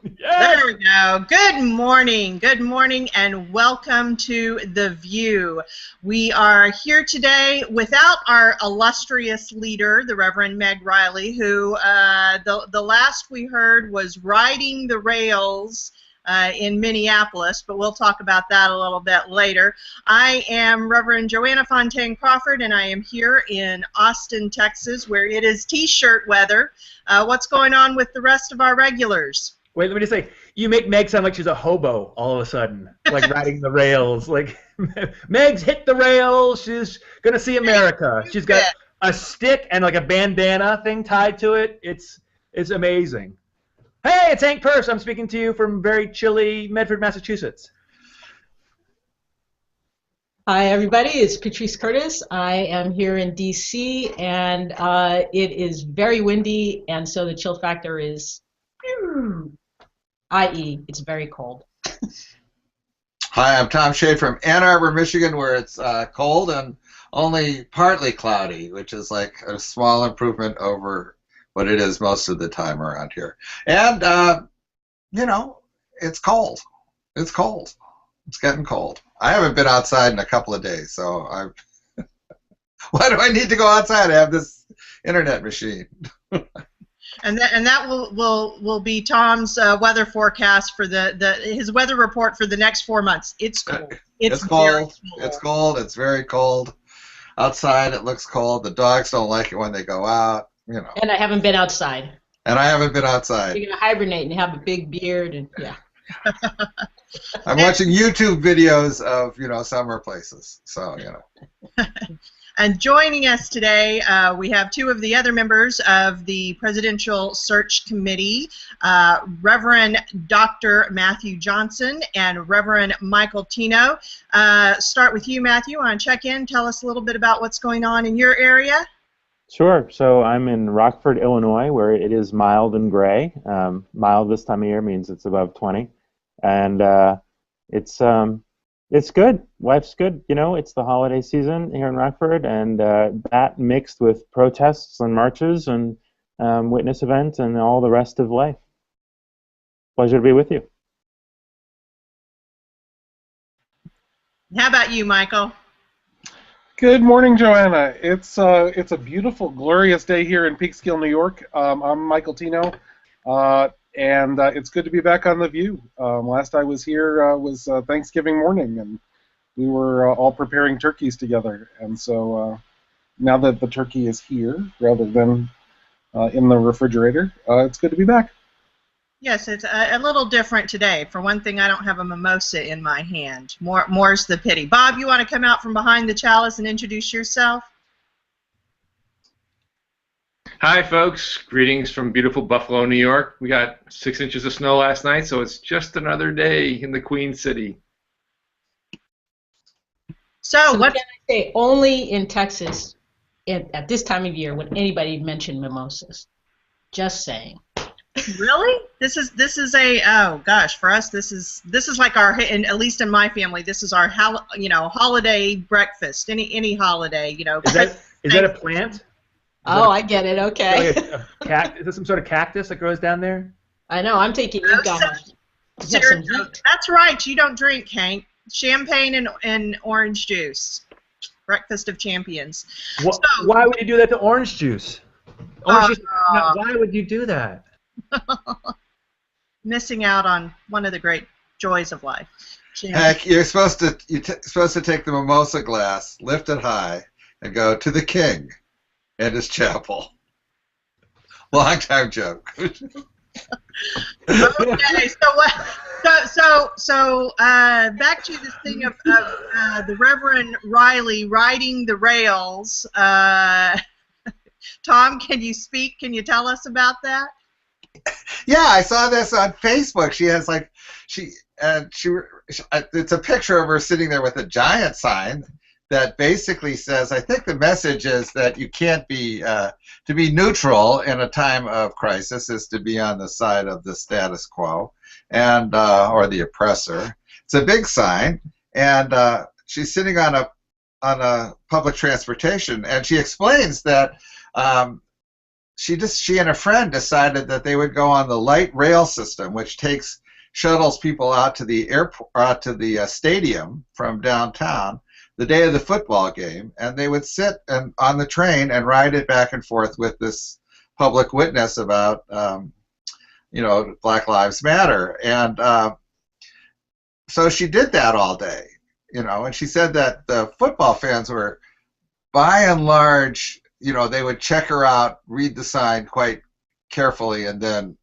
Yes! There we go. Good morning, and welcome to The VUU. We are here today without our illustrious leader, the Reverend Meg Riley, who the last we heard was riding the rails in Minneapolis, but we'll talk about that a little bit later. I am Reverend Joanna Fontaine Crawford, and I am here in Austin, Texas, where it is T-shirt weather. What's going on with the rest of our regulars? Wait, let me just say, you make Meg sound like she's a hobo all of a sudden, like riding the rails. Like, Meg's hit the rails. She's going to see America. She's got a stick and like a bandana thing tied to it. It's amazing. Hey, it's Hank Purse. I'm speaking to you from very chilly Medford, Massachusetts. Hi, everybody. It's Patrice Curtis. I am here in D.C., and it is very windy, and so the chill factor is, i.e., it's very cold. Hi, I'm Tom Shade from Ann Arbor, Michigan, where it's cold and only partly cloudy, which is like a small improvement over what it is most of the time around here. And, you know, it's cold. It's cold. It's getting cold. I haven't been outside in a couple of days, so I've... Why do I need to go outside? I have this internet machine. And that will be Tom's weather forecast for his weather report for the next 4 months. It's cold. It's cold. It's cold. It's very cold. Outside it looks cold. The dogs don't like it when they go out. You know. And I haven't been outside. And I haven't been outside. You're gonna hibernate and have a big beard, and yeah. I'm watching YouTube videos of summer places. So And joining us today, we have two of the other members of the Presidential Search Committee, Reverend Dr. Matthew Johnson and Reverend Michael Tino. Start with you, Matthew, on check-in. Tell us a little bit about what's going on in your area. Sure. So I'm in Rockford, Illinois, where it is mild and gray. Mild this time of year means it's above 20. And it's good. Life's good. You know, it's the holiday season here in Rockford, and that mixed with protests and marches and witness events and all the rest of life. Pleasure to be with you. How about you, Michael? Good morning, Joanna. It's a beautiful, glorious day here in Peekskill, New York. I'm Michael Tino, and it's good to be back on The VUU. Last I was here was Thanksgiving morning, and we were all preparing turkeys together. And so now that the turkey is here, rather than in the refrigerator, it's good to be back. Yes, it's a little different today. For one thing, I don't have a mimosa in my hand. More's the pity. Bob, you want to come out from behind the chalice and introduce yourself? Hi, folks. Greetings from beautiful Buffalo, New York. We got 6 inches of snow last night, so it's just another day in the Queen City. So what can I say? Only in Texas, at this time of year, would anybody mention mimosas. Just saying. Really? This is a, oh gosh, for us this is like our, at least in my family, this is our holiday breakfast. Any holiday, Is that a plant? Oh, I get it. Okay. Like is this some sort of cactus that grows down there? I know. I'm taking you guys. That's right. You don't drink, Hank. Champagne and orange juice. Breakfast of champions. Why would you do that to orange juice? Orange juice. Why would you do that? Missing out on one of the great joys of life. Heck, you're supposed to take the mimosa glass, lift it high, and go to the king and his chapel. Long time joke. Okay, so back to this thing of the Reverend Riley riding the rails. Tom, can you speak? Can you tell us about that? Yeah, I saw this on Facebook. She has it's a picture of her sitting there with a giant sign that basically says, I think the message is that you can't be, to be neutral in a time of crisis is to be on the side of the status quo and or the oppressor. It's a big sign, and she's sitting on a public transportation, and she explains that she and a friend decided that they would go on the light rail system, which shuttles people out to the airport, out to the stadium from downtown the day of the football game, and they would sit on the train and ride it back and forth with this public witness about, Black Lives Matter. And so she did that all day, and she said that the football fans were, by and large, they would check her out, read the sign quite carefully, and then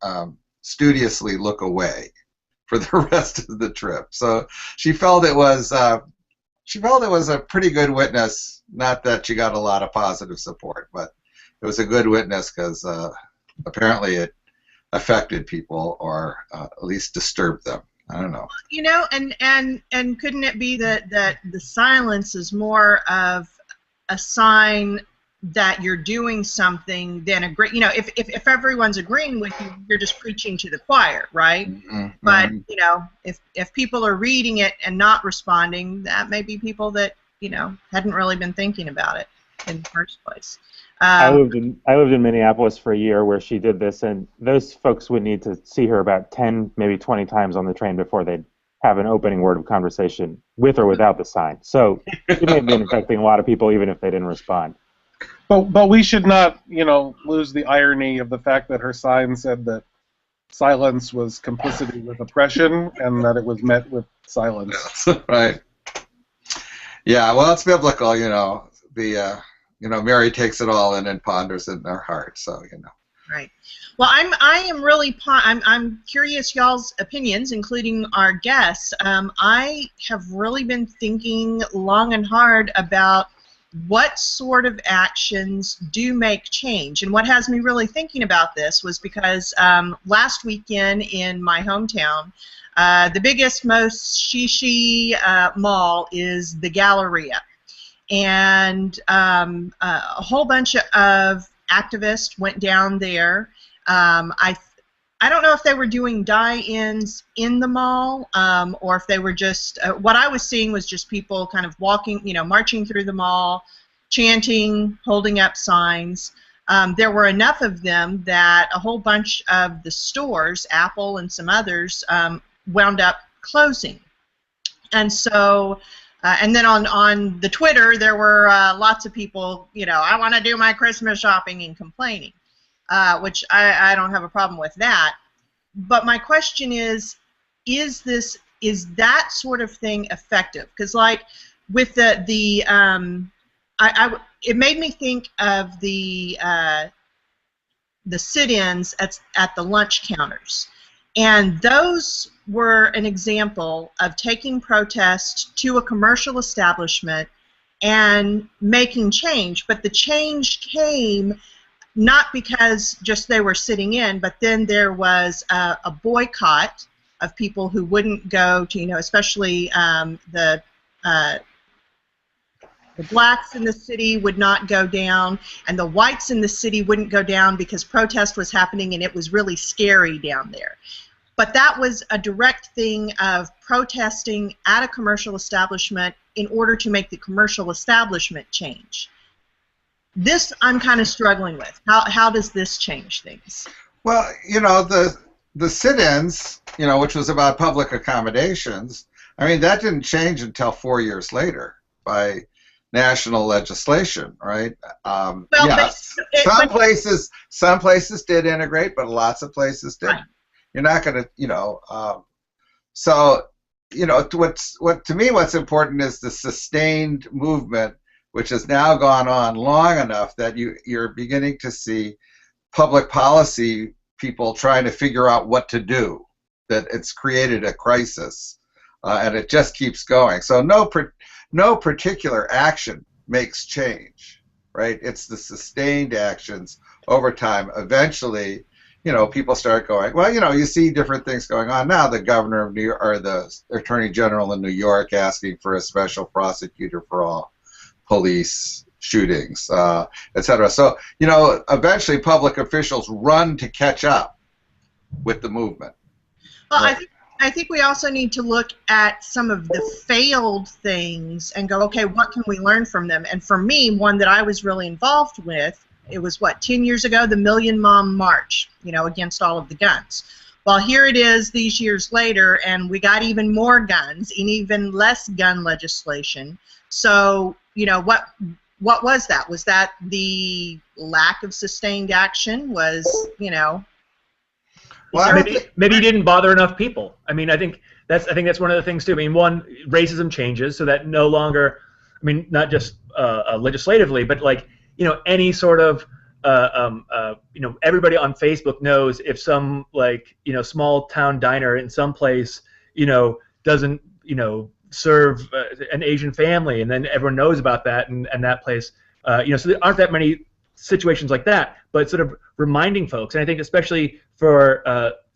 studiously look away for the rest of the trip. So she felt it was a pretty good witness. Not that she got a lot of positive support, but it was a good witness because apparently it affected people, or at least disturbed them. I don't know. And couldn't it be that the silence is more of a sign that you're doing something than if everyone's agreeing with you, you're just preaching to the choir, right? Mm-hmm. But if people are reading it and not responding, that may be people that hadn't really been thinking about it in the first place. I lived in Minneapolis for a year where she did this, and those folks would need to see her about 10, maybe 20 times on the train before they'd have an opening word of conversation with or without the sign. So it may have been affecting a lot of people, even if they didn't respond. But we should not, lose the irony of the fact that her sign said that silence was complicity with oppression, and that it was met with silence. Right. Yeah. Well, it's biblical. Mary takes it all in and ponders it in her heart. So Right. Well, I'm curious y'all's opinions, including our guests. I have really been thinking long and hard about what sort of actions do make change. And what has me really thinking about this was because last weekend in my hometown, the biggest, most she mall is the Galleria. And a whole bunch of activists went down there. I don't know if they were doing die-ins in the mall, or if they were just, what I was seeing was just people kind of walking, marching through the mall, chanting, holding up signs. There were enough of them that a whole bunch of the stores, Apple and some others, wound up closing. And so, and then on the Twitter, there were lots of people, I want to do my Christmas shopping and complaining. Which I don't have a problem with that. But my question is that sort of thing effective? Because like with it made me think of the sit-ins at the lunch counters. And those were an example of taking protest to a commercial establishment and making change. But the change came not because just they were sitting in, but then there was a boycott of people who wouldn't go to, especially the blacks in the city would not go down, and the whites in the city wouldn't go down because protest was happening and it was really scary down there. But that was a direct thing of protesting at a commercial establishment in order to make the commercial establishment change. This I'm kind of struggling with. How does this change things? Well, the sit-ins, which was about public accommodations, I mean, that didn't change until 4 years later by national legislation, right? Well, yes, some places did integrate, but lots of places didn't. Right. You're not going to, so, to me, what's important is the sustained movement, which has now gone on long enough that you're beginning to see public policy people trying to figure out what to do, that it's created a crisis, and it just keeps going. So no particular action makes change, right? It's the sustained actions over time. Eventually, people start going, well, you see different things going on now. The governor of New York, or the attorney general in New York, asking for a special prosecutor for all police shootings, etc. So, eventually public officials run to catch up with the movement. Well, right? I think we also need to look at some of the failed things and go, okay, what can we learn from them? And for me, one that I was really involved with, it was what, 10 years ago, the Million Mom March, you know, against all of the guns. Well, here it is these years later, and we got even more guns and even less gun legislation. So, you know, what was that? Was that the lack of sustained action? Was, you know? Well, maybe you didn't bother enough people. I mean, I think that's one of the things too. I mean, one, racism changes so that no longer, I mean, not just legislatively, but like, you know, any sort of you know, everybody on Facebook knows if some, like, you know, small town diner in some place, you know, doesn't, you know, serve an Asian family, and then everyone knows about that, and that place, you know, so there aren't that many situations like that, but sort of reminding folks, and I think especially for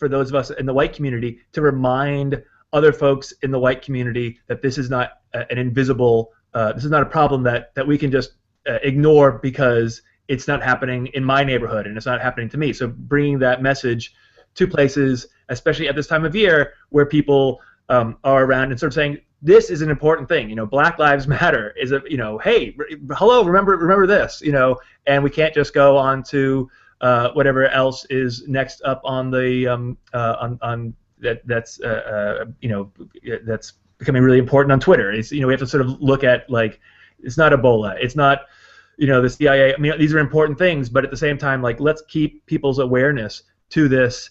those of us in the white community, to remind other folks in the white community that this is not an invisible, this is not a problem that we can just ignore because it's not happening in my neighborhood and it's not happening to me. So bringing that message to places, especially at this time of year, where people are around, and sort of saying, this is an important thing. You know, Black Lives Matter is a, you know, hey, hello, remember this, you know, and we can't just go on to whatever else is next up on the on that's you know, that's becoming really important on Twitter. It's, you know, we have to sort of look at, like, it's not Ebola, it's not, you know, the CIA. I mean, these are important things, but at the same time, like, let's keep people's awareness to this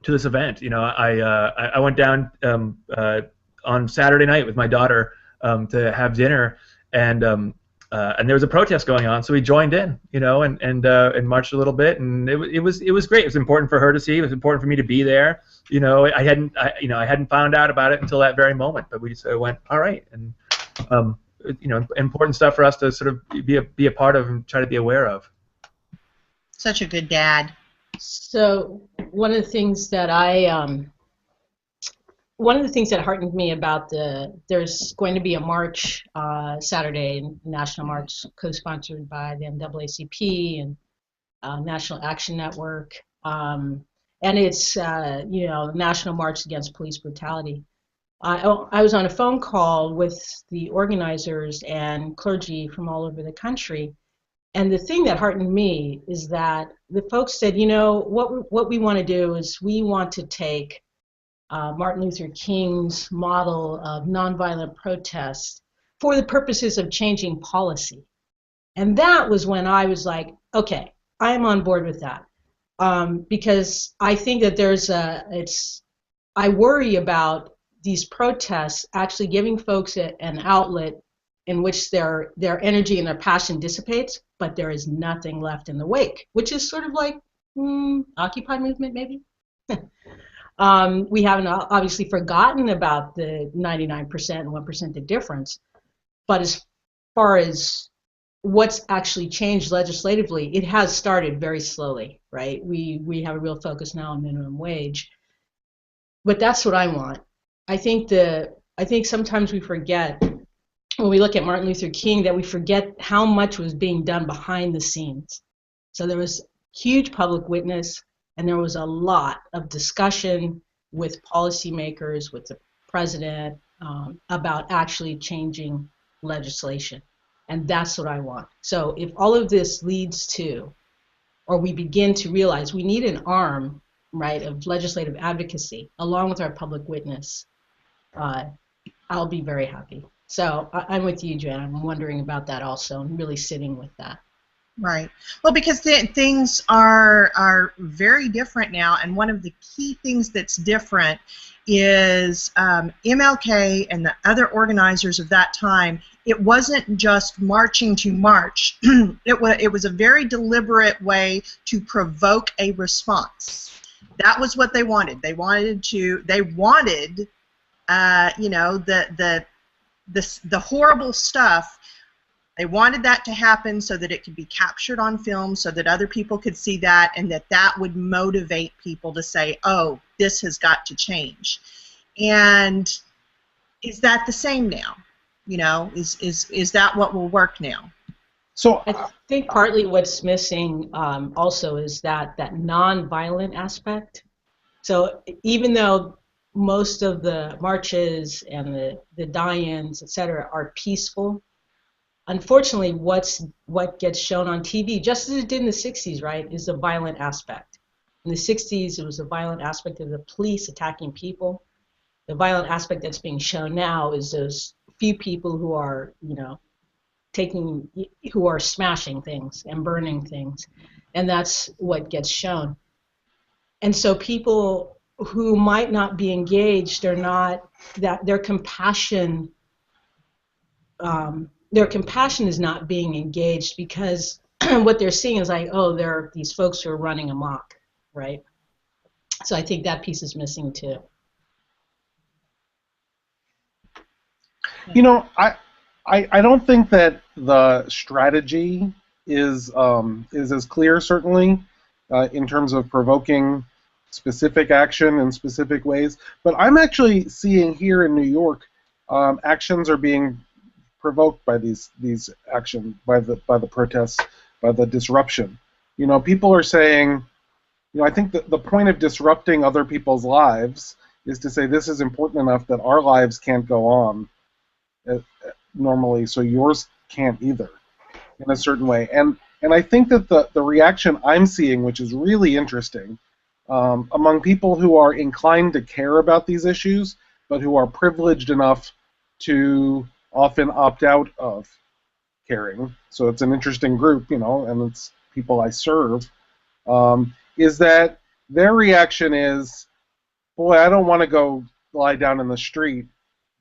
event. You know, I went down on Saturday night with my daughter to have dinner, and there was a protest going on, so we joined in, you know, and marched a little bit, and it was great. It was important for her to see. It was important for me to be there. You know, I hadn't found out about it until that very moment, but we just went, all right, and you know, important stuff for us to sort of be a part of and try to be aware of. Such a good dad. So one of the things that heartened me about there's going to be a march Saturday, National March, co-sponsored by the NAACP and National Action Network, and it's you know, National March Against Police Brutality. I was on a phone call with the organizers and clergy from all over the country, and the thing that heartened me is that the folks said, you know, what we want to do is we want to take Martin Luther King's model of nonviolent protest for the purposes of changing policy. And that was when I was like, okay, I'm on board with that, because I think that I worry about these protests actually giving folks an outlet in which their energy and their passion dissipates, but there is nothing left in the wake, which is sort of like Occupy movement, maybe. We haven't obviously forgotten about the 99% and 1% the difference, but as far as what's actually changed legislatively, it has started very slowly, right? We have a real focus now on minimum wage, but that's what I want. I think sometimes we forget when we look at Martin Luther King that we forget how much was being done behind the scenes. So there was huge public witness, and there was a lot of discussion with policymakers, with the president, about actually changing legislation. And that's what I want. So if all of this leads to, or we begin to realize we need an arm, right, of legislative advocacy along with our public witness, I'll be very happy. So I'm with you, Joanna. I'm wondering about that also, and really sitting with that. Right. Well, because things are very different now, and one of the key things that's different is MLK and the other organizers of that time. It wasn't just marching to march. It was a very deliberate way to provoke a response. That was what they wanted. They wanted, you know, the horrible stuff. They wanted that to happen so that it could be captured on film, so that other people could see that, and that would motivate people to say, oh, this has got to change. And is that the same now? You know, is that what will work now? So I think partly what's missing also is that non-violent aspect. So even though most of the marches and the die-ins, et cetera, are peaceful, unfortunately, what gets shown on TV, just as it did in the 60s, right, is the violent aspect. In the 60s, it was a violent aspect of the police attacking people. The violent aspect that's being shown now is those few people who are, who are smashing things and burning things, and that's what gets shown. And so people who might not be engaged, they're not, that their compassion is not being engaged, because what they're seeing is like, oh, there are these folks who are running amok, right? So I think that piece is missing too. You know, I don't think that the strategy is as clear, certainly, in terms of provoking specific action in specific ways. But I'm actually seeing here in New York, actions are being provoked by these actions, by the protests, by the disruption. You know, people are saying, you know, I think that the point of disrupting other people's lives is to say this is important enough that our lives can't go on normally, so yours can't either, in a certain way. And I think that the reaction I'm seeing, which is really interesting, among people who are inclined to care about these issues, but who are privileged enough to often opt out of caring, so it's an interesting group, you know, and it's people I serve, is that their reaction is, boy, I don't want to go lie down in the street,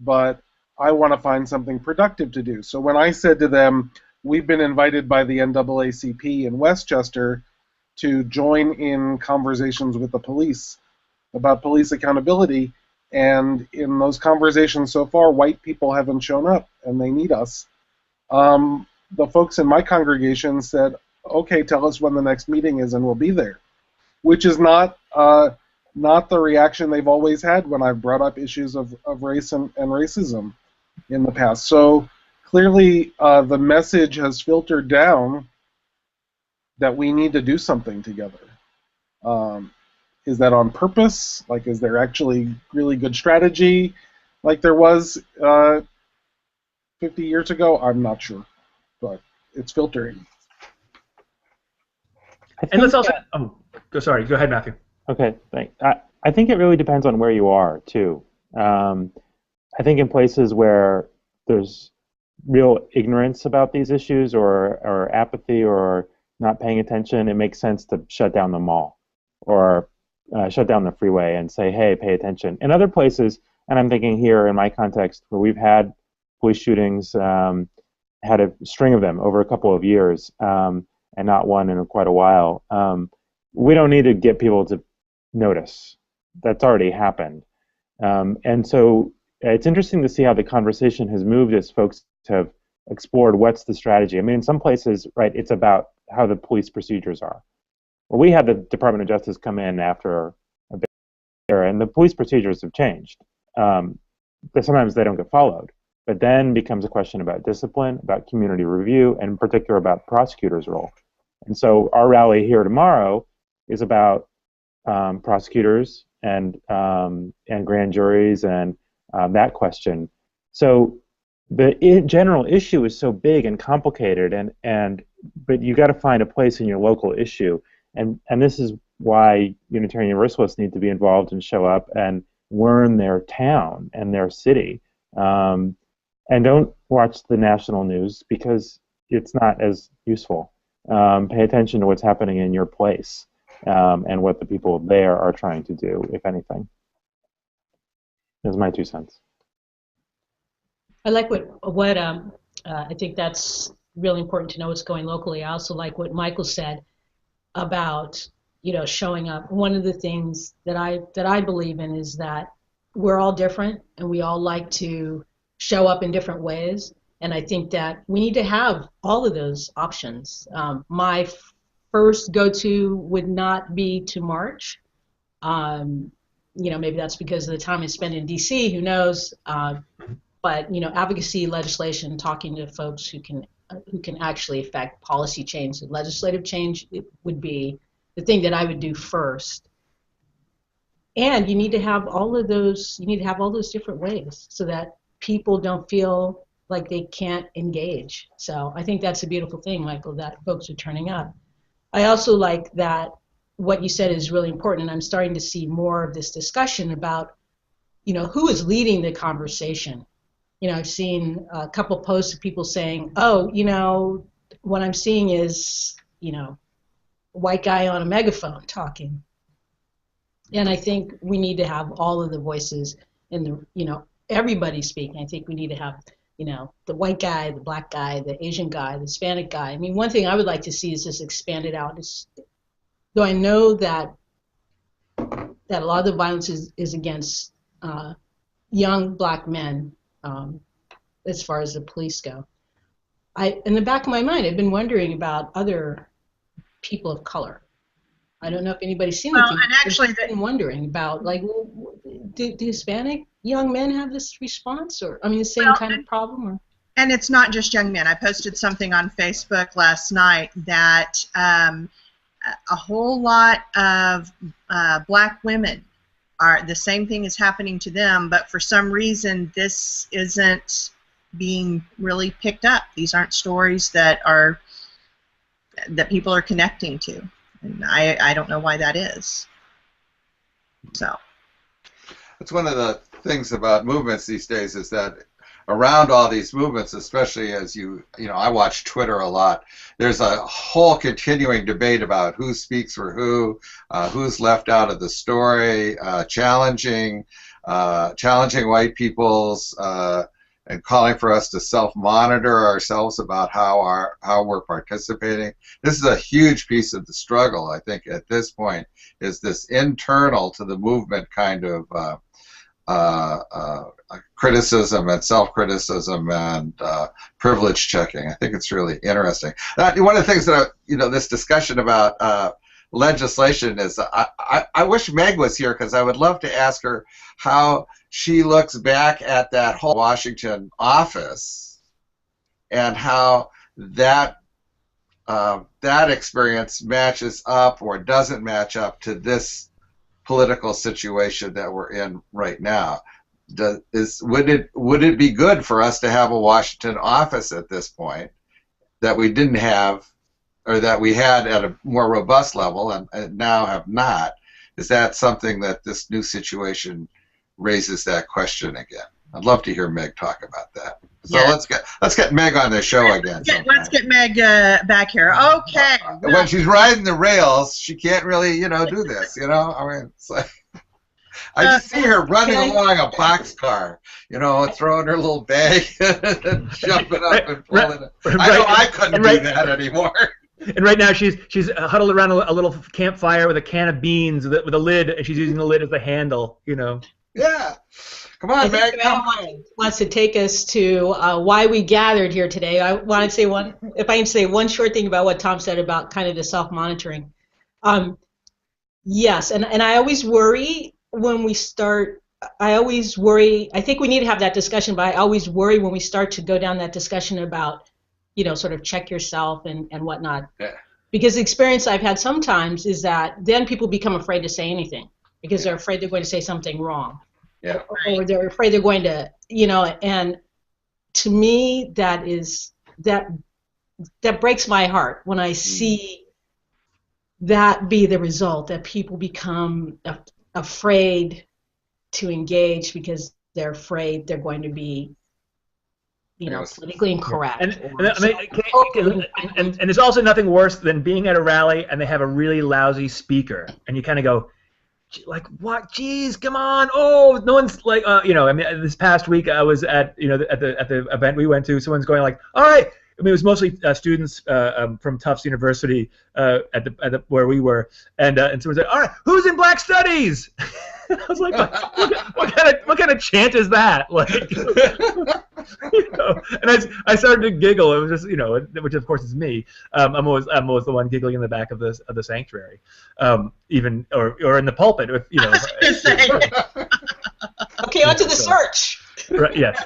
but I want to find something productive to do. So when I said to them, we've been invited by the NAACP in Westchester to join in conversations with the police about police accountability, and in those conversations so far, white people haven't shown up, and they need us. The folks in my congregation said, okay, tell us when the next meeting is and we'll be there, which is not the reaction they've always had when I've brought up issues of race and racism in the past. So clearly the message has filtered down that we need to do something together. Is that on purpose? Like, is there actually really good strategy like there was 50 years ago? I'm not sure, but it's filtering. And let's also, sorry, go ahead, Matthew. Okay, thanks. I think it really depends on where you are, too. I think in places where there's real ignorance about these issues, or apathy, or not paying attention, it makes sense to shut down the mall or shut down the freeway and say, hey, pay attention. In other places, and I'm thinking here in my context where we've had police shootings, had a string of them over a couple of years, and not one in quite a while, we don't need to get people to notice. That's already happened. And so it's interesting to see how the conversation has moved as folks have explored what's the strategy. I mean, in some places, right, it's about how the police procedures are. Well, we had the Department of Justice come in after a bit era, and the police procedures have changed. But sometimes they don't get followed. But then becomes a question about discipline, about community review, and in particular about prosecutors' role. And so our rally here tomorrow is about prosecutors and grand juries and that question. So the general issue is so big and complicated, but you got to find a place in your local issue, and this is why Unitarian Universalists need to be involved and show up and learn their town and their city, and don't watch the national news because it's not as useful. Pay attention to what's happening in your place and what the people there are trying to do, if anything. That's my 2 cents. I like what I think that's really important to know what's going locally. I also like what Michael said about showing up. One of the things that I believe in is that we're all different and we all like to show up in different ways. And I think that we need to have all of those options. My first go-to would not be to march. Maybe that's because of the time I spend in D.C., who knows? But advocacy, legislation, talking to folks who can actually affect policy change, legislative change, it would be the thing that I would do first. And you need to have all of those. You need to have all those different ways so that people don't feel like they can't engage. So I think that's a beautiful thing, Michael, that folks are turning up. I also like that what you said is really important, and I'm starting to see more of this discussion about, who is leading the conversation. I've seen a couple posts of people saying, oh, what I'm seeing is, white guy on a megaphone talking. And I think we need to have all of the voices in the, everybody speaking. I think we need to have, the white guy, the black guy, the Asian guy, the Hispanic guy. I mean, one thing I would like to see is this expanded out. Though I know that a lot of the violence is against young black men, as far as the police go. In the back of my mind, I've been wondering about other people of color. I don't know if anybody's seen anything. And actually, I've been wondering about, like, do Hispanic young men have this response, or the same kind of problem? Or? And it's not just young men. I posted something on Facebook last night that a whole lot of black women the same thing is happening to them, but for some reason this isn't being really picked up. These aren't stories that people are connecting to. And I don't know why that is. So that's one of the things about movements these days, is that around all these movements, especially as I watch Twitter a lot, there's a whole continuing debate about who speaks for who's left out of the story, challenging white people's and calling for us to self-monitor ourselves about how we're participating. This is a huge piece of the struggle, I think, at this point, is this internal to the movement kind of criticism and self-criticism and privilege checking. I think it's really interesting. One of the things that this discussion about legislation is, I wish Meg was here, because I would love to ask her how she looks back at that whole Washington office and how that experience matches up or doesn't match up to this political situation that we're in right now. Would it be good for us to have a Washington office at this point that we didn't have, or that we had at a more robust level and now have not? Is that something that this new situation raises that question again? I'd love to hear Meg talk about that. So yeah. let's get Meg on the show again. Let's get Meg back here. Okay. When she's riding the rails, she can't really do this. It's like I just see her running along a boxcar, throwing her little bag and jumping up and pulling it. I know I couldn't do that anymore. And right now she's huddled around a little campfire with a can of beans with a lid, and she's using the lid as a handle. Yeah. Come on, Meg. Come on. Wants to take us to why we gathered here today. I want to say if I can say one short thing about what Tom said about kind of the self-monitoring. Yes, and I always worry when we start. I think we need to have that discussion, but I always worry when we start to go down that discussion about, sort of check yourself and whatnot. Yeah. Because the experience I've had sometimes is that then people become afraid to say anything because they're afraid they're going to say something wrong. Yeah. Or they're afraid they're going to, and to me that breaks my heart when I see that be the result, that people become afraid to engage because they're afraid they're going to be politically incorrect. And there's also nothing worse than being at a rally and they have a really lousy speaker, and you kind of go, like, what? Jeez, come on! Oh, no one's like, this past week I was at the event we went to. Someone's going like, all right. It was mostly students from Tufts University at where we were, and someone said, all right, who's in Black Studies? I was like, what kind of chant is that? Like, and I started to giggle. It was just, which of course is me. I'm always the one giggling in the back of the sanctuary, even or in the pulpit. Okay, on to the search. Right, yes.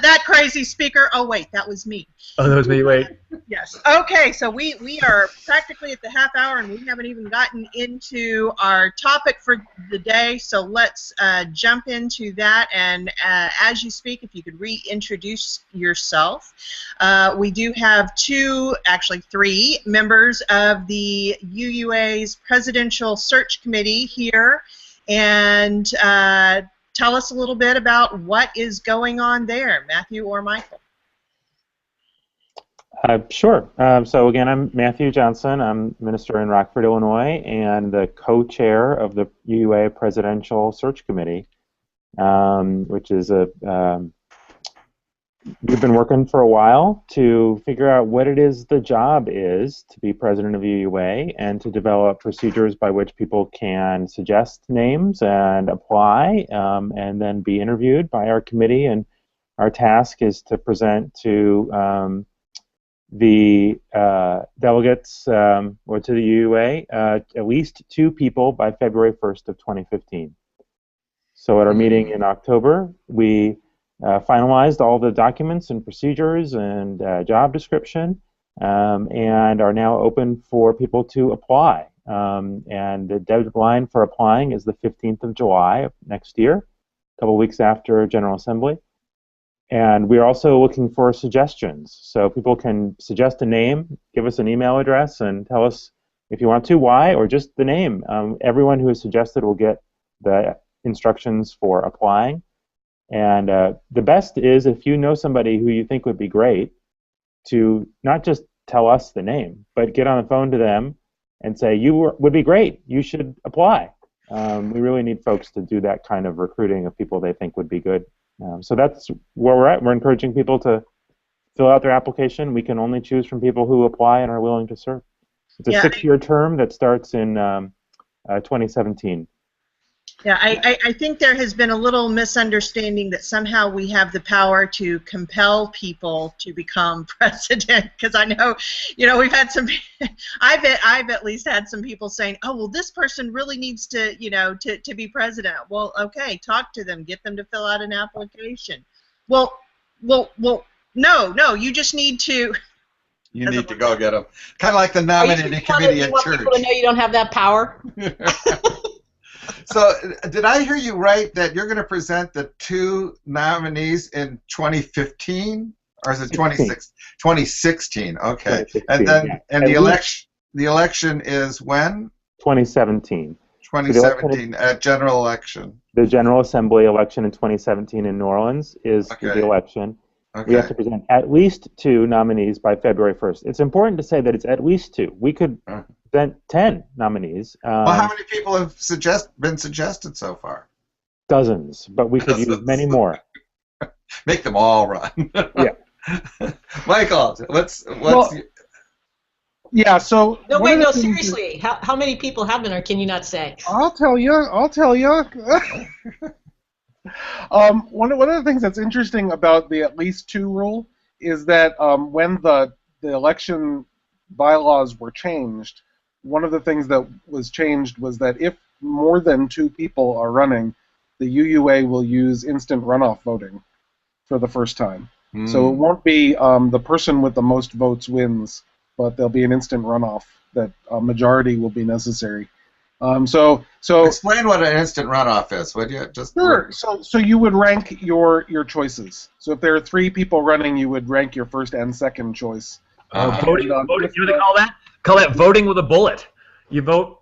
that crazy speaker. Oh wait, that was me. Oh, that was me. Wait. Yes. Okay, so we are practically at the half hour, and we haven't even gotten into our topic for the day. So let's jump into that. And as you speak, if you could reintroduce yourself. We do have actually three members of the UUA's Presidential Search Committee here, and tell us a little bit about what is going on there, Matthew or Michael. Sure. So again, I'm Matthew Johnson. I'm minister in Rockford, Illinois, and the co-chair of the UUA Presidential Search Committee, which is we've been working for a while to figure out what it is the job is to be president of UUA and to develop procedures by which people can suggest names and apply and then be interviewed by our committee. And our task is to present to the delegates or to the UUA at least 2 people by February 1st of 2015. So at our meeting in October, we finalized all the documents and procedures and job description and are now open for people to apply. And the deadline for applying is the 15th of July of next year, a couple weeks after General Assembly. And we're also looking for suggestions. So people can suggest a name, give us an email address, and tell us if you want to, why, or just the name. Everyone who has suggested will get the instructions for applying. And the best is if you know somebody who you think would be great to not just tell us the name, but get on the phone to them and say, you would be great, you should apply. We really need folks to do that kind of recruiting of people they think would be good. So that's where we're at. We're encouraging people to fill out their application. We can only choose from people who apply and are willing to serve. It's a 6-year term that starts in 2017. Yeah, I think there has been a little misunderstanding that somehow we have the power to compel people to become president. Because I know, we've had some. I've at least had some people saying, "Oh, well, this person really needs to, to be president." Well, okay, talk to them, get them to fill out an application. Well, no, you just need to. You need to go get them. Kind of like the nominating committee at church. People to know you don't have that power. So, did I hear you right that you're going to present the 2 nominees in 2015, or is it 2016? Okay, 2016, and then the election is when? 2017. 2017 general election. The General Assembly election in 2017 in New Orleans is the election. Okay. We have to present at least 2 nominees by February 1st. It's important to say that it's at least 2. We could present 10 nominees. Well, how many people have been suggested so far? Dozens, but we could use many more. Make them all run. Yeah. Michael, what's yeah, so... No, seriously. How many people have been, or can you not say? I'll tell you. One of the things that's interesting about the at least 2 rule is that when the election bylaws were changed, one of the things that was changed was that if more than 2 people are running, the UUA will use instant runoff voting for the first time. So it won't be the person with the most votes wins, but there'll be an instant runoff that a majority will be necessary. So explain what an instant runoff is, would you? Sure. So you would rank your choices. So if there are 3 people running, you would rank your first and second choice. Voting. You know what they call that? Call that voting with a bullet. You vote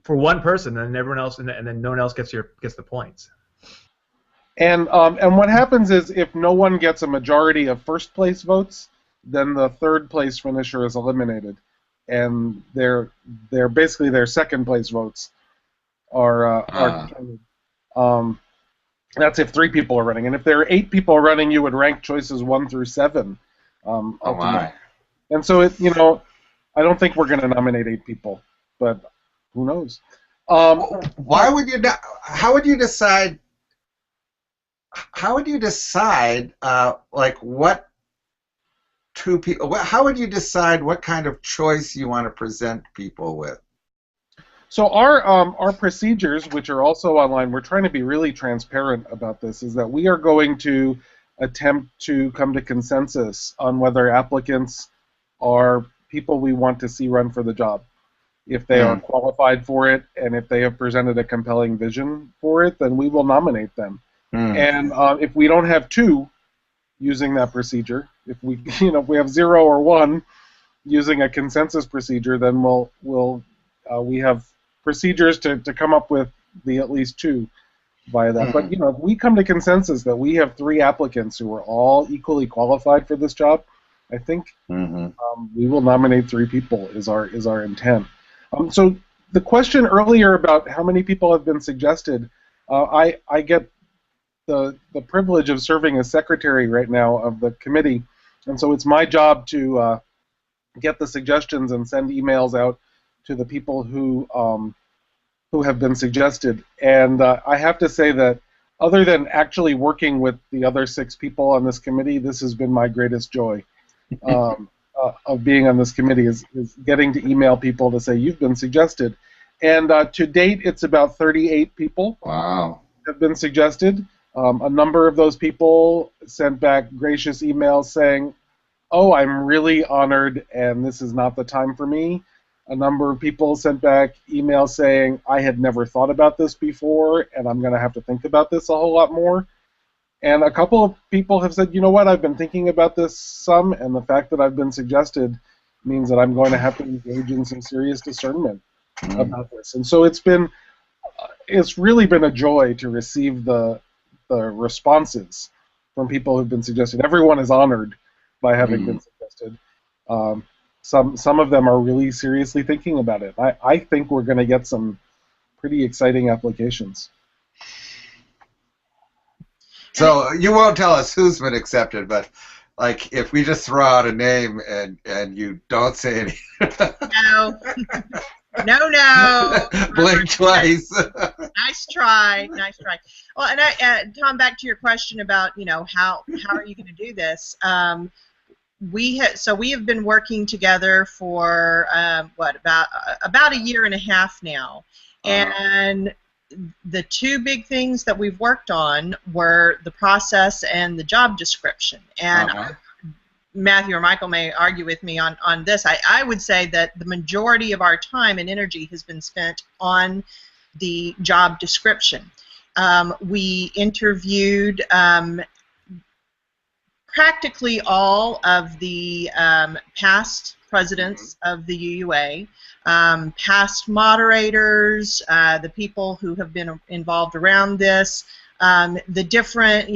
for one person, and everyone else, and then no one else gets the points. And what happens is if no one gets a majority of first place votes, then the third place finisher is eliminated, and basically their second place votes are counted. That's if 3 people are running, and if there are 8 people running, you would rank choices 1 through 7. And so I don't think we're going to nominate 8 people, but who knows? Why would you not? How would you decide? How would you decide? What 2 people? How would you decide what kind of choice you want to present people with? So our procedures, which are also online, we're trying to be really transparent about this. Is that we are going to attempt to come to consensus on whether applicants are people we want to see run for the job. If they are qualified for it, and if they have presented a compelling vision for it, then we will nominate them. And if we don't have two using that procedure, if we have 0 or 1 using a consensus procedure, then we have procedures to come up with the at least 2 via that. But if we come to consensus that we have 3 applicants who are all equally qualified for this job, I think we will nominate 3 people is our intent. So the question earlier about how many people have been suggested, I get the privilege of serving as secretary right now of the committee, and so it's my job to get the suggestions and send emails out to the people who have been suggested. And I have to say that other than actually working with the other 6 people on this committee, this has been my greatest joy. Of being on this committee is getting to email people to say you've been suggested, and to date it's about 38 people have been suggested. A number of those people sent back gracious emails saying, "Oh, I'm really honored, and this is not the time for me." A number of people sent back emails saying, "I had never thought about this before, and I'm going to have to think about this a whole lot more." And a couple of people have said, "You know what, I've been thinking about this some, and the fact that I've been suggested means that I'm going to have to engage in some serious discernment about this." And so it's really been a joy to receive the responses from people who've been suggested. Everyone is honored by having been suggested. Some of them are really seriously thinking about it. I think we're going to get some pretty exciting applications. So you won't tell us who's been accepted, but like if we just throw out a name and you don't say any. No. Blink twice. Nice try. Well, and Tom, back to your question about how are you going to do this? We have been working together for about a year and a half now, and the 2 big things that we've worked on were the process and the job description. And Matthew or Michael may argue with me on this. I would say that the majority of our time and energy has been spent on the job description. We interviewed practically all of the past presidents of the UUA, past moderators, the people who have been involved around this, the different,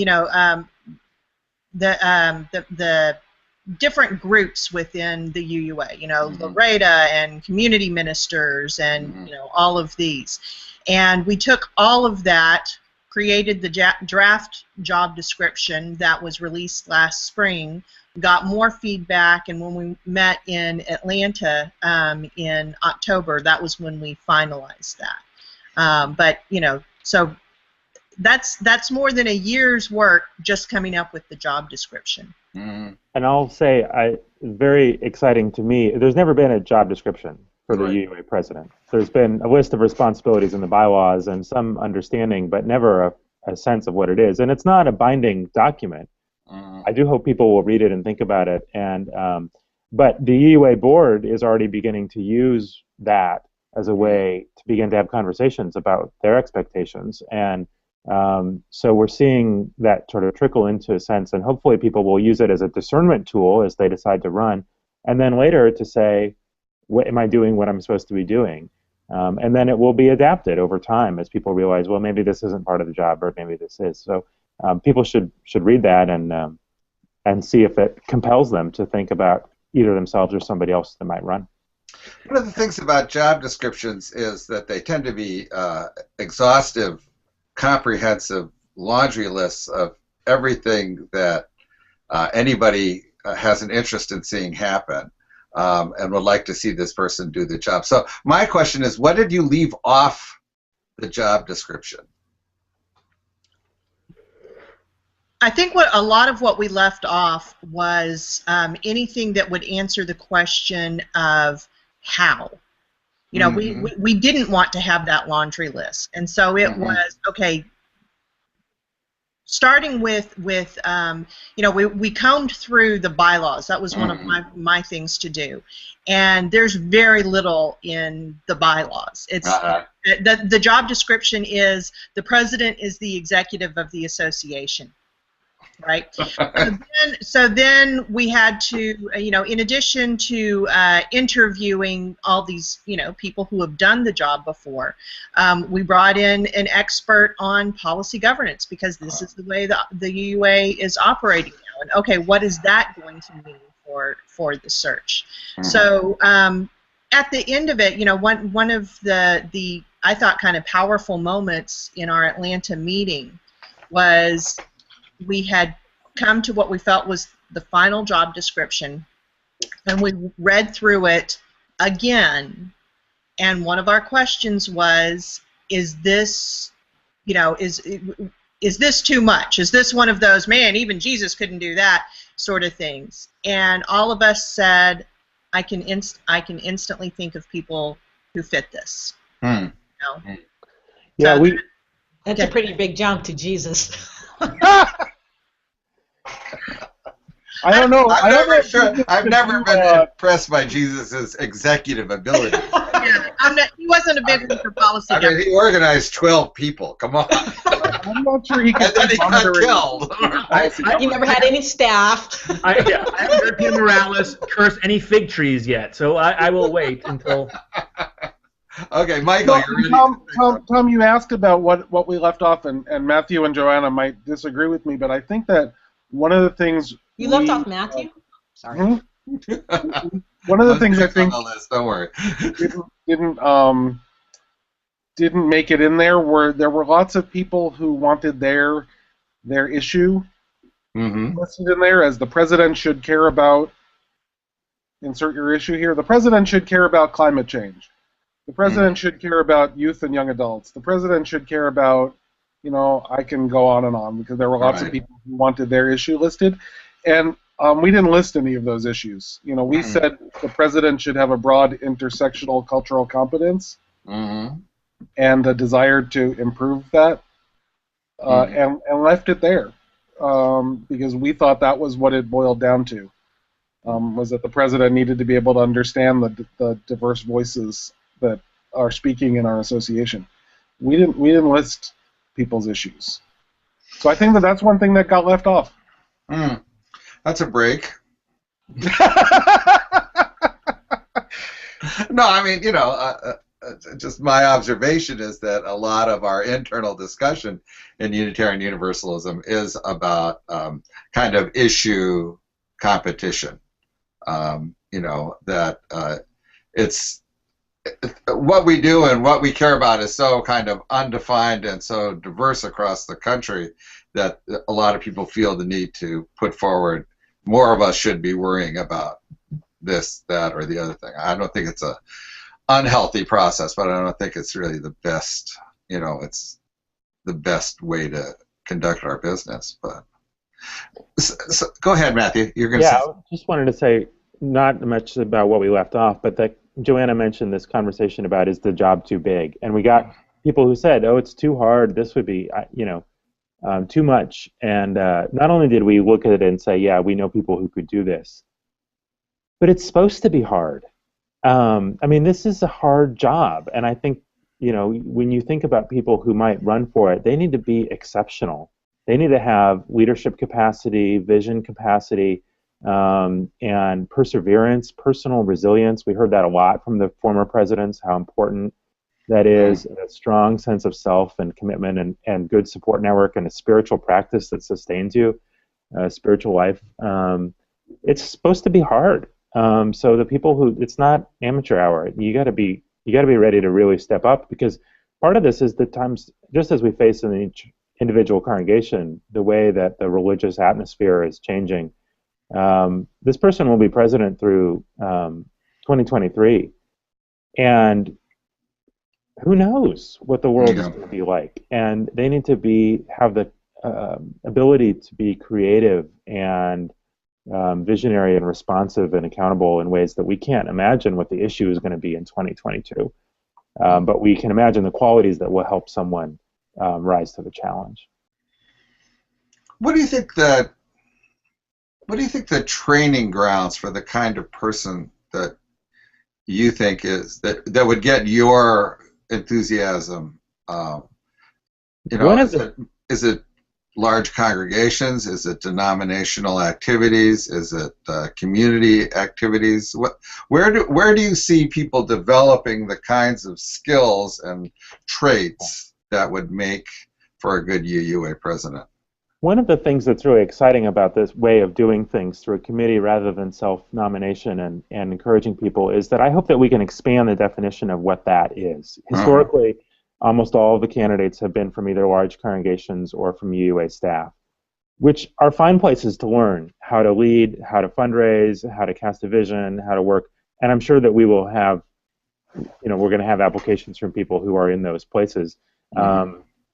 the different groups within the UUA, Loretta and community ministers and, all of these. And we took all of that, created the draft job description that was released last spring, got more feedback, and when we met in Atlanta in October, that was when we finalized that. But so that's more than a year's work just coming up with the job description. And I'll say, very exciting to me. There's never been a job description for the UUA president. There's been a list of responsibilities in the bylaws and some understanding, but never a sense of what it is. And it's not a binding document. I do hope people will read it and think about it. And but the UUA board is already beginning to use that as a way to begin to have conversations about their expectations. And so we're seeing that sort of trickle into a sense, and hopefully people will use it as a discernment tool as they decide to run, and then later to say, what am I doing what I'm supposed to be doing? And then it will be adapted over time as people realize, well, maybe this isn't part of the job, or maybe this is. So people should read that and see if it compels them to think about either themselves or somebody else that might run. One of the things about job descriptions is that they tend to be exhaustive, comprehensive laundry lists of everything that anybody has an interest in seeing happen. And would like to see this person do the job. So my question is, what did you leave off the job description? I think a lot of what we left off was anything that would answer the question of how. We didn't want to have that laundry list. And so it was, okay, starting with we combed through the bylaws. That was one of my things to do, and there's very little in the bylaws. It's the job description is the president is the executive of the association. Right. So then we had to, in addition to interviewing all these, people who have done the job before, we brought in an expert on policy governance, because this is the way the UUA is operating now. And okay, what is that going to mean for the search? So at the end of it, one of the I thought kind of powerful moments in our Atlanta meeting was, we had come to what we felt was the final job description, and we read through it again, and one of our questions was, is this, is this too much? Is this one of those, man, even Jesus couldn't do that sort of things? And all of us said, I can instantly think of people who fit this. Yeah, so that's a pretty big jump to Jesus. I don't know. I've never been impressed by Jesus' executive ability. He wasn't a big one for policy. He organized 12 people. Come on. I'm not sure he could. And then he got killed. He never had any staff. I haven't heard Peter Morales curse any fig trees yet, so I will wait until. Okay, Michael, you're ready. Tom, you asked about what we left off, and Matthew and Joanna might disagree with me, but I think that one of the things you left off Matthew. Sorry. One of the things I think don't worry. didn't make it in there were lots of people who wanted their issue listed in there as the president should care about. Insert your issue here. The president should care about climate change. The president should care about youth and young adults. The president should care about, I can go on and on, because there were lots of people who wanted their issue listed. And we didn't list any of those issues. We said the president should have a broad intersectional cultural competence and a desire to improve that, and left it there, because we thought that was what it boiled down to, was that the president needed to be able to understand the diverse voices that are speaking in our association. We didn't list people's issues. So I think that's one thing that got left off. That's a break. No, I mean, just my observation is that a lot of our internal discussion in Unitarian Universalism is about kind of issue competition. That it's what we do and what we care about is so kind of undefined and so diverse across the country that a lot of people feel the need to put forward, more of us should be worrying about this, that, or the other thing. I don't think it's a unhealthy process, but I don't think it's really the best, it's the best way to conduct our business. But so go ahead, Matthew. You're going to say. I just wanted to say not much about what we left off, but that Joanna mentioned this conversation about, is the job too big? And we got people who said, oh, it's too hard, this would be, too much. And not only did we look at it and say, yeah, we know people who could do this, but it's supposed to be hard. This is a hard job. And I think, when you think about people who might run for it, they need to be exceptional. They need to have leadership capacity, vision capacity, and perseverance, personal resilience. We heard that a lot from the former presidents, how important that is, a strong sense of self and commitment and good support network and a spiritual practice that sustains you, spiritual life. It's supposed to be hard. So the people who, it's not amateur hour. You got to be ready to really step up, because part of this is the times, just as we face in each individual congregation, the way that the religious atmosphere is changing. This person will be president through 2023, and who knows what the world is going to be like. And they need to have the ability to be creative and visionary and responsive and accountable in ways that we can't imagine what the issue is going to be in 2022. But we can imagine the qualities that will help someone rise to the challenge. what do you think the training grounds for the kind of person that you think is that would get your enthusiasm? Is it large congregations? Is it denominational activities? Is it community activities? Where do you see people developing the kinds of skills and traits that would make for a good UUA president? One of the things that's really exciting about this way of doing things through a committee rather than self-nomination and encouraging people is that I hope that we can expand the definition of what that is. Historically, almost all of the candidates have been from either large congregations or from UUA staff, which are fine places to learn how to lead, how to fundraise, how to cast a vision, how to work. And I'm sure that we will have, we're going to have applications from people who are in those places.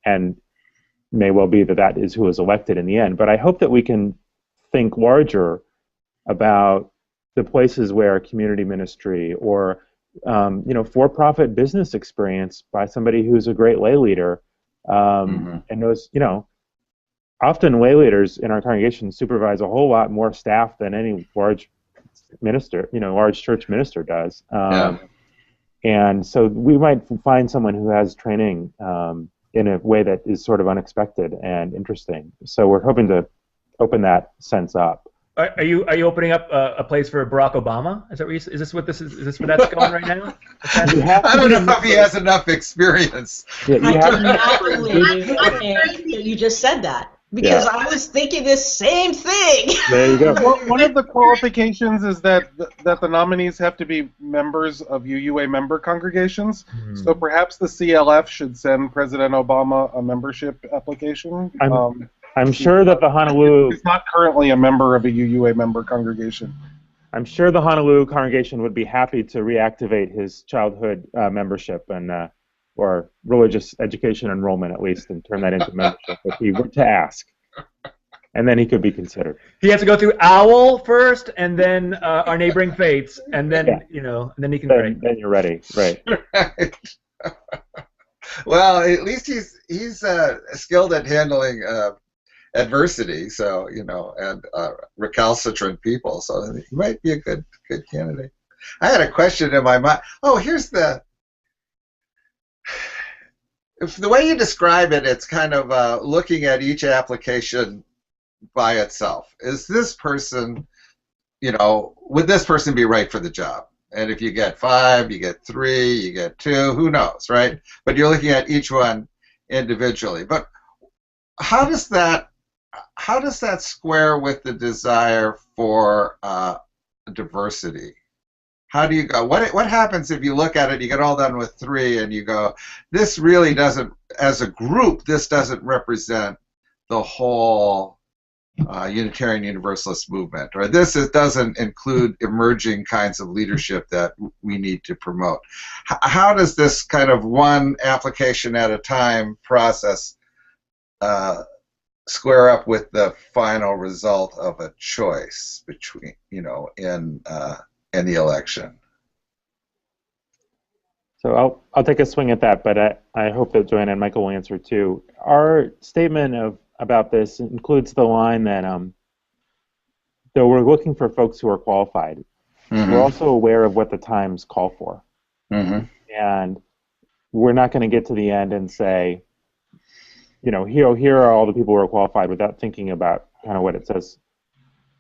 And may well be that that is who is elected in the end. But I hope that we can think larger about the places where community ministry or for-profit business experience by somebody who's a great lay leader and knows, often lay leaders in our congregation supervise a whole lot more staff than any large minister, large church minister does. And so we might find someone who has training in a way that is sort of unexpected and interesting. So we're hoping to open that sense up. Are you opening up a place for Barack Obama? Is this what this is? Is this where that's going right now? I don't know if he has enough experience. Yeah, you just said that because I was thinking this same thing. There you go. Well, one of the qualifications is that the nominees have to be members of UUA member congregations. So perhaps the CLF should send President Obama a membership application. I'm sure that the Honolulu... He's not currently a member of a UUA member congregation. I'm sure the Honolulu congregation would be happy to reactivate his childhood membership and or religious education enrollment at least and turn that into membership if he were to ask. And then he could be considered. He has to go through OWL first and then our neighboring faiths and then, and then he can... Then you're ready, right. Well, at least he's skilled at handling adversity, so and recalcitrant people. So he might be a good candidate. I had a question in my mind. Oh, here's the way you describe it. It's kind of looking at each application by itself. Is this person, would this person be right for the job? And if you get 5, you get 3, you get 2, who knows, right? But you're looking at each one individually. But how does that square with the desire for diversity? How do you go? What happens if you look at it, you get all done with 3, and you go, this really doesn't, as a group, this doesn't represent the whole Unitarian Universalist movement, or this doesn't include emerging kinds of leadership that we need to promote. How does this kind of one application at a time process square up with the final result of a choice between, in the election? So I'll take a swing at that, but I hope that Joanna and Michael will answer too. Our statement about this includes the line that though we're looking for folks who are qualified, we're also aware of what the times call for. And we're not going to get to the end and say, here are all the people who are qualified without thinking about kind of what it says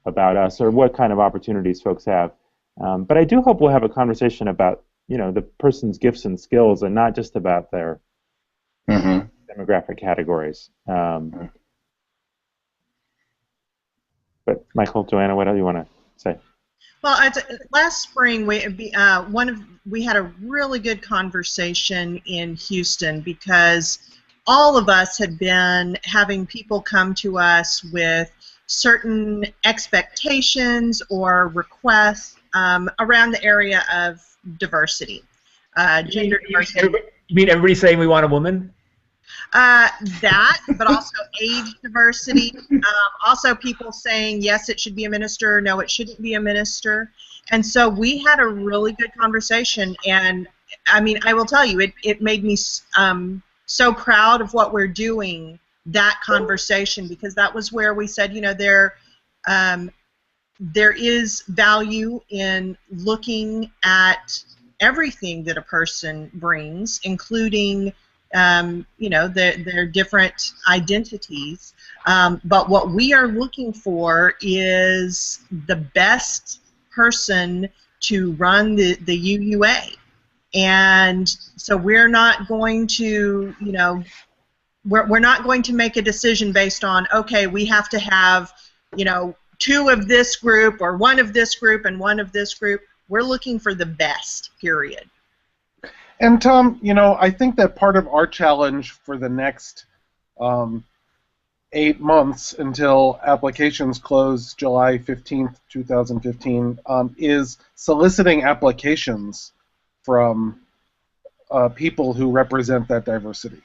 about us or what kind of opportunities folks have. But I do hope we'll have a conversation about, the person's gifts and skills and not just about their demographic categories. But Michael, Joanna, what do you want to say? Well, last spring we had a really good conversation in Houston because all of us had been having people come to us with certain expectations or requests around the area of diversity, gender diversity. You mean everybody saying we want a woman? That, but also age diversity. Also people saying, yes, it should be a minister, no, it shouldn't be a minister. And so we had a really good conversation, and I mean, I will tell you, it made me so proud of what we're doing that conversation, because that was where we said, you know, there is value in looking at everything that a person brings, including you know, their different identities. But what we are looking for is the best person to run the UUA. And so we're not going to, you know, we're not going to make a decision based on, okay, we have to have, you know, 2 of this group or 1 of this group and 1 of this group. We're looking for the best, period. And Tom, you know, I think that part of our challenge for the next 8 months until applications close July 15th, 2015, is soliciting applications from people who represent that diversity.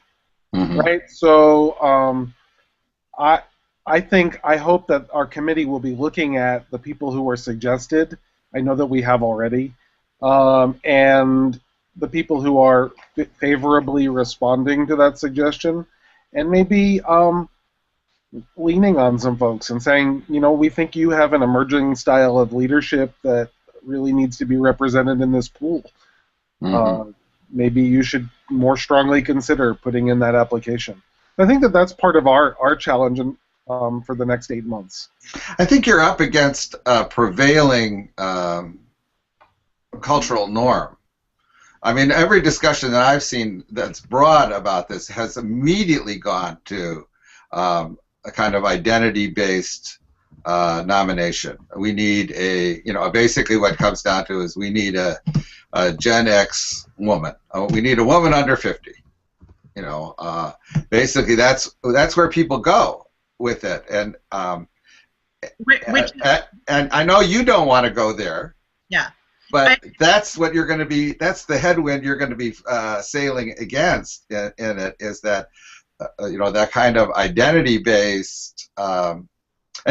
Mm-hmm. Right? So I hope that our committee will be looking at the people who were suggested. I know that we have already. And the people who are favorably responding to that suggestion, and maybe leaning on some folks and saying, you know, we think you have an emerging style of leadership that really needs to be represented in this pool. Mm-hmm. Maybe you should more strongly consider putting in that application. I think that that's part of our challenge for the next 8 months. I think you're up against a prevailing cultural norm. I mean, every discussion that I've seen that's broad about this has immediately gone to a kind of identity-based nomination. We need a, you know, basically what it comes down to is we need a Gen X woman. We need a woman under 50. You know, basically that's where people go with it. And and I know you don't want to go there. Yeah. But that's what you're going to be. That's the headwind you're going to be sailing against in it. Is that you know, that kind of identity-based, and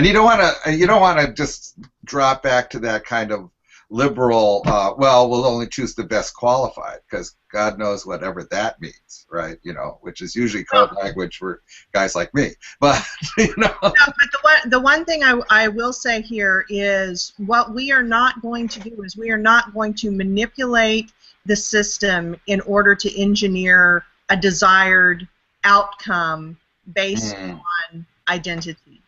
you don't want to just drop back to that kind of liberal. Well, we'll only choose the best qualified, because God knows whatever that means, right? You know, which is usually code language for guys like me. But you know. No, but the one thing I will say here is what we are not going to do is we are not going to manipulate the system in order to engineer a desired outcome based on identity.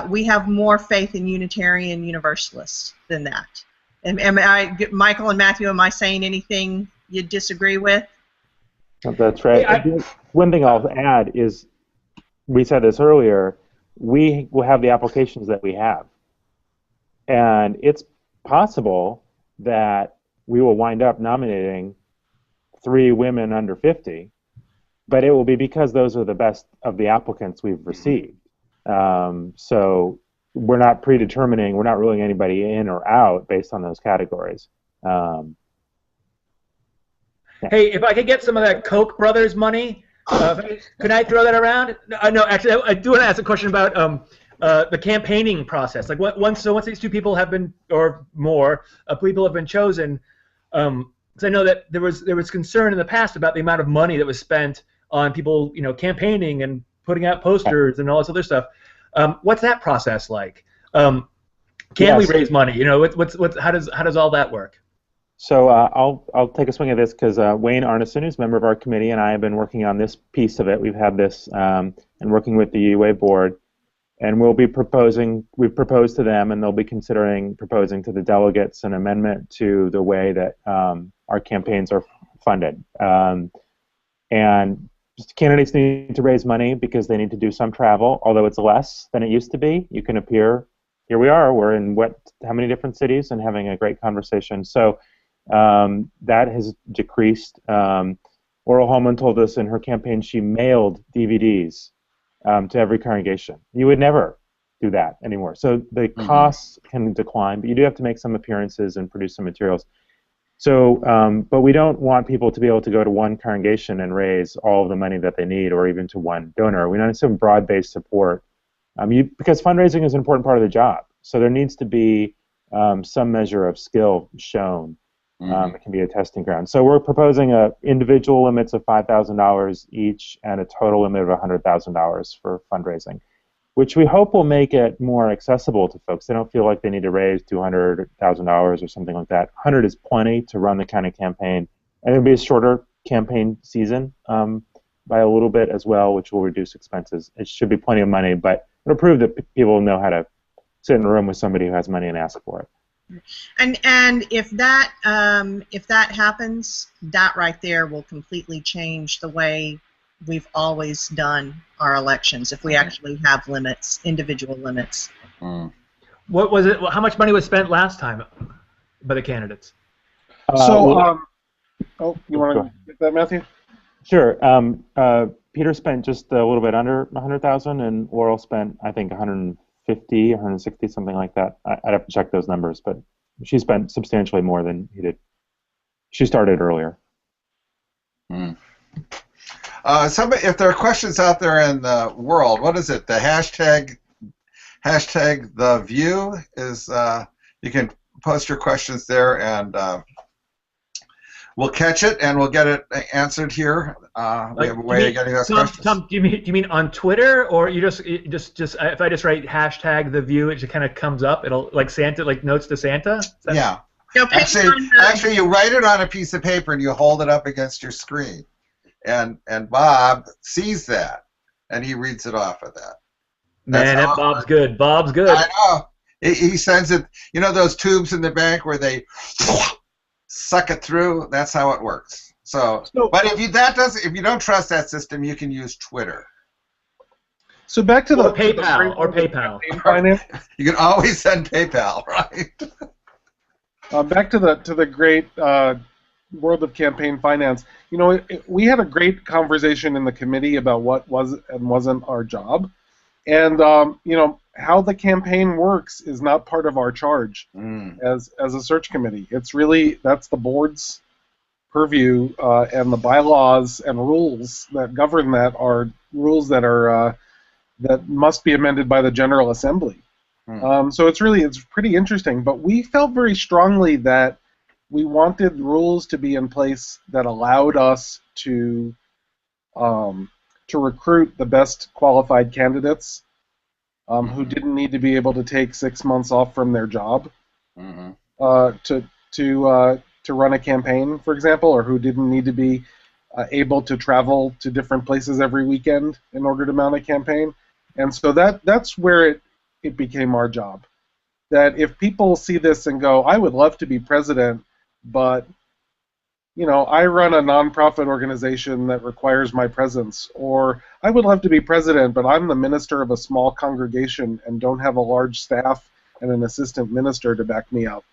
We have more faith in Unitarian Universalists than that. Michael and Matthew, am I saying anything you disagree with? That's right. One thing I'll add is, we said this earlier, we will have the applications that we have. And it's possible that we will wind up nominating 3 women under 50, but it will be because those are the best of the applicants we've received. So we're not predetermining, we're not ruling anybody in or out based on those categories. Yeah. Hey, if I could get some of that Koch brothers money, could I throw that around? No, actually, I do want to ask a question about the campaigning process. Like, once these 2 people have been, or more, people have been chosen, because I know that there was concern in the past about the amount of money that was spent on people, you know, campaigning and putting out posters and all this other stuff. What's that process like? Can we raise money? You know, how does all that work? So I'll take a swing at this, because Wayne Arneson, who's a member of our committee, and I have been working on this piece of it. We've had this and working with the UUA board, and we've proposed to them, and they'll be considering proposing to the delegates an amendment to the way that our campaigns are funded. And candidates need to raise money because they need to do some travel, although it's less than it used to be. You can appear, here we are, we're in how many different cities and having a great conversation. So that has decreased. Oral Holman told us in her campaign she mailed DVDs to every congregation. You would never do that anymore. So the costs can decline, but you do have to make some appearances and produce some materials. So, but we don't want people to be able to go to one congregation and raise all of the money that they need, or even to one donor. We need some broad-based support, because fundraising is an important part of the job. So there needs to be some measure of skill shown. It can be a testing ground. So we're proposing individual limits of $5,000 each and a total limit of $100,000 for fundraising, which we hope will make it more accessible to folks. They don't feel like they need to raise $200,000 or something like that. 100 is plenty to run the kind of campaign, and it'll be a shorter campaign season by a little bit as well, which will reduce expenses. It should be plenty of money, but it'll prove that people know how to sit in a room with somebody who has money and ask for it. And if that happens, that right there will completely change the way we've always done our elections. If we actually have limits, individual limits. What was it? How much money was spent last time by the candidates? Oh, you want to get that, Matthew? Sure. Peter spent just a little bit under 100,000, and Laurel spent, I think, 150, 160, something like that. I'd have to check those numbers, but she spent substantially more than he did. She started earlier. If there are questions out there in the world, what is it? The hashtag the VUU is. You can post your questions there, and we'll catch it and we'll get it answered here. We have a way of getting those questions. Tom, do you mean on Twitter, or you just if I just write hashtag the VUU, it just kind of comes up? It'll like Santa, like notes to Santa. Yeah. Actually, you write it on a piece of paper and you hold it up against your screen, and Bob sees that and he reads it off of that. Man, Bob's good. Bob's good. I know. He sends it. You know those tubes in the bank where they suck it through? That's how it works. So but if you don't trust that system, you can use Twitter. So back to the PayPal. You can always send PayPal, right? Back to the great world of campaign finance. You know, we had a great conversation in the committee about what was and wasn't our job, and you know, how the campaign works is not part of our charge as a search committee. It's really, that's the board's purview, and the bylaws and rules that govern that are rules that are that must be amended by the General Assembly. So it's pretty interesting. But we felt very strongly that we wanted rules to be in place that allowed us to recruit the best qualified candidates who didn't need to be able to take 6 months off from their job to run a campaign, for example, or who didn't need to be able to travel to different places every weekend in order to mount a campaign. And so that's where it became our job. That if people see this and go, I would love to be president, but you know, I run a nonprofit organization that requires my presence, or I would love to be president, but I'm the minister of a small congregation and don't have a large staff and an assistant minister to back me up.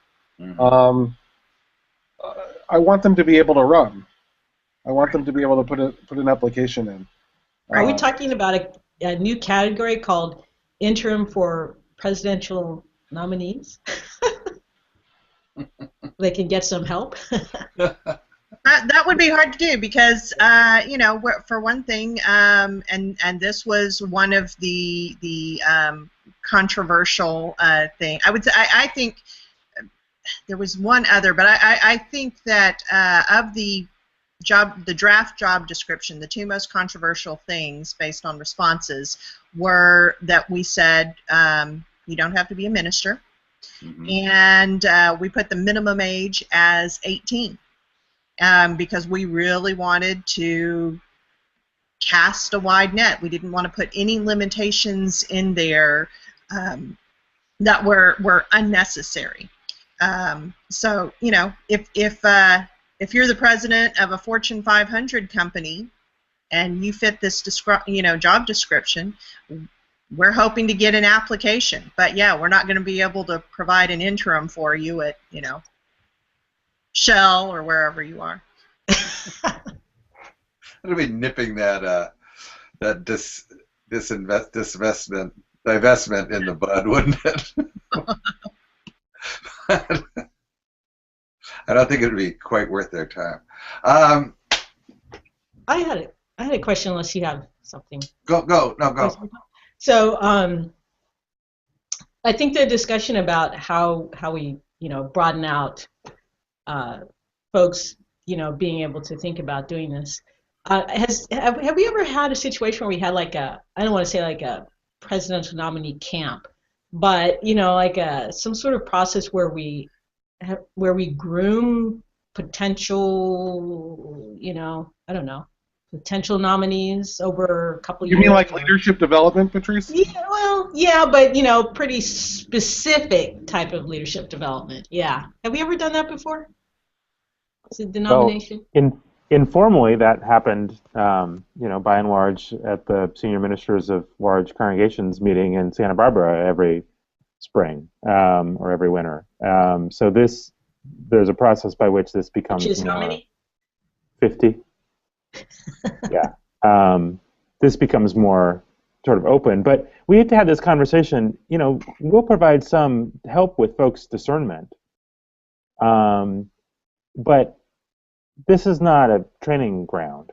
I want them to be able to run. I want them to be able to put an application in. Are we talking about a new category called interim for presidential nominees? They can get some help. That would be hard to do because, you know, for one thing, and this was one of the controversial thing. I would say I think there was one other, but I think that of the draft job description, the two most controversial things based on responses were that we said you don't have to be a minister, and we put the minimum age as 18. Because we really wanted to cast a wide net. We didn't want to put any limitations in there that were unnecessary. So, you know, if you're the president of a Fortune 500 company and you fit this job description, we're hoping to get an application. But yeah, we're not going to be able to provide an interim for you at, you know, Shell or wherever you are. It'll be nipping that divestment in the bud, wouldn't it? I don't think it would be quite worth their time. I had a question, unless you have something. Go. So I think the discussion about how we, you know, broaden out folks, being able to think about doing this. Have we ever had a situation where we had like I don't want to say like a presidential nominee camp, but like some sort of process where we groom potential, I don't know, potential nominees over a couple years? You mean like leadership development, Patrice? Yeah, well, yeah, but pretty specific type of leadership development. Yeah. Have we ever done that before? Is it denomination? Well, informally, that happened, by and large, at the senior ministers of large congregations meeting in Santa Barbara every spring or every winter. So there's a process by which this becomes Which is how many? 50. Yeah. This becomes more sort of open. But we had to have this conversation. We'll provide some help with folks' discernment. But this is not a training ground.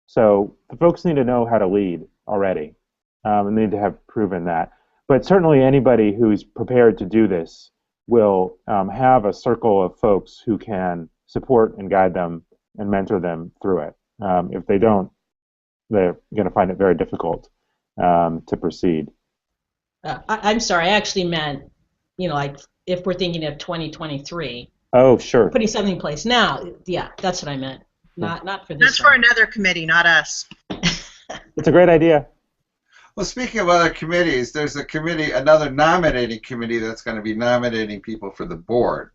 So the folks need to know how to lead already, and need to have proven that. But certainly anybody who's prepared to do this will have a circle of folks who can support and guide them and mentor them through it. If they don't, they're going to find it very difficult to proceed. I'm sorry, I actually meant, like if we're thinking of 2023. Oh, sure. Putting something in place now. Yeah, that's what I meant. Not for this. That's for another committee, not us. It's a great idea. Well, speaking of other committees, there's a committee, another nominating committee that's going to be nominating people for the board.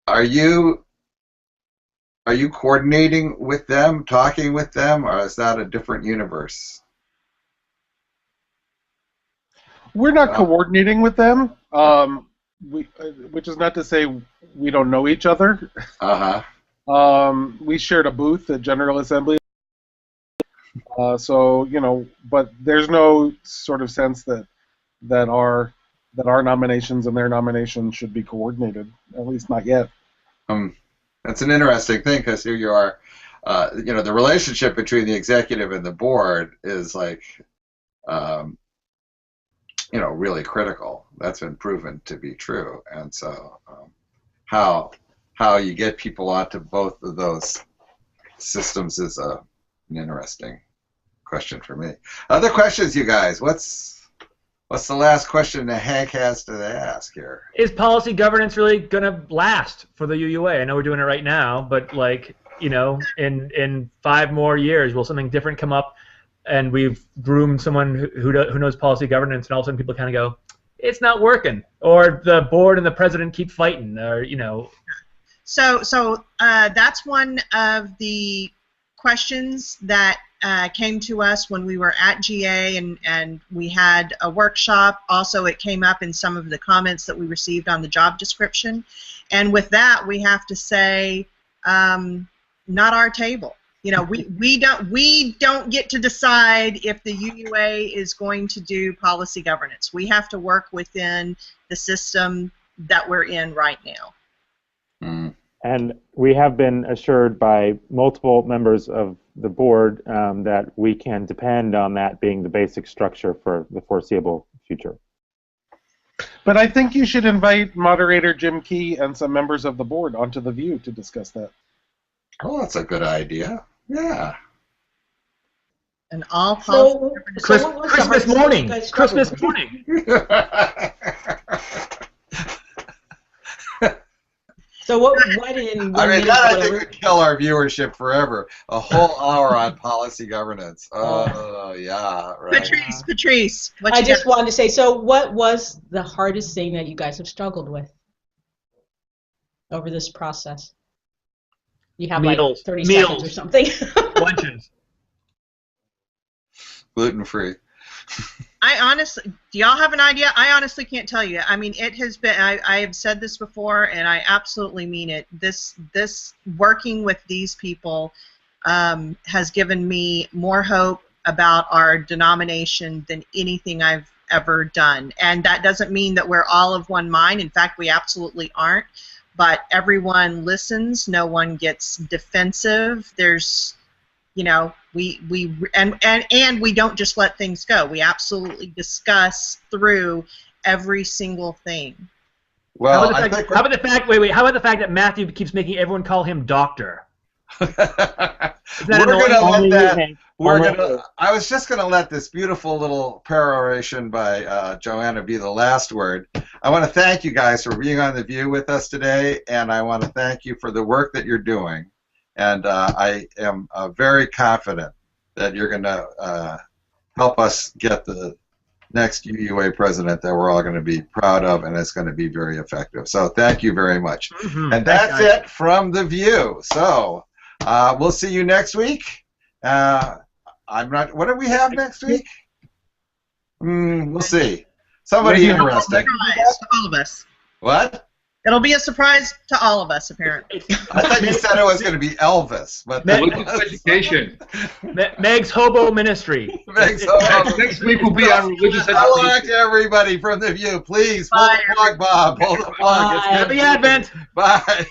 Are you coordinating with them, talking with them, or is that a different universe? We're not coordinating with them. Which is not to say we don't know each other. We shared a booth at General Assembly. But there's no sort of sense that our nominations and their nominations should be coordinated. At least not yet. That's an interesting thing, because here you are. The relationship between the executive and the board is like, really critical. That's been proven to be true. And so, how you get people onto both of those systems is an interesting question for me. Other questions, you guys? What's the last question that Hank has to ask here? Is policy governance really going to last for the UUA? I know we're doing it right now, but in 5 more years, will something different come up? And we've groomed someone who knows policy governance, and all of a sudden people kind of go, it's not working, or the board and the president keep fighting, or So that's one of the questions that came to us when we were at GA, and we had a workshop. Also, it came up in some of the comments that we received on the job description. And with that, we have to say, not our table. We don't get to decide if the UUA is going to do policy governance. We have to work within the system that we're in right now. And we have been assured by multiple members of the board that we can depend on that being the basic structure for the foreseeable future. But I think you should invite moderator Jim Key and some members of the board onto the VUU to discuss that. Oh, that's a good idea. Yeah. And all policy Christmas morning. Christmas morning. So what I think would kill our viewership forever. A whole hour on policy governance. Oh, yeah, right. Patrice, I just wanted to say, so what was the hardest thing that you guys have struggled with over this process? You have Meals. like 30 seconds or something. Lunches. Gluten-free. Do y'all have an idea? I honestly can't tell you. I mean, it has been, I have said this before, and I absolutely mean it. This working with these people has given me more hope about our denomination than anything I've ever done. And that doesn't mean that we're all of one mind. In fact, we absolutely aren't. But everyone listens. No one gets defensive. There's, and we don't just let things go. We absolutely discuss through every single thing. Well, how about the fact? Wait. How about the fact that Matthew keeps making everyone call him Doctor? I was just gonna let this beautiful little peroration by Joanna be the last word. I want to thank you guys for being on The View with us today, and I want to thank you for the work that you're doing. And I am very confident that you're going to help us get the next UUA president that we're all going to be proud of, and it's going to be very effective. So thank you very much. And that's it from The View. So we'll see you next week. What do we have next week? We'll see. Somebody interesting. Surprise to all of us. What? It'll be a surprise to all of us, apparently. I thought you said it was going to be Elvis, but education. Meg's Hobo Ministry. Meg's Hobo. Next week will be on religious education. Hello to everybody from The View. Please pull the plug, Bob. Pull the plug. Happy Advent. Bye.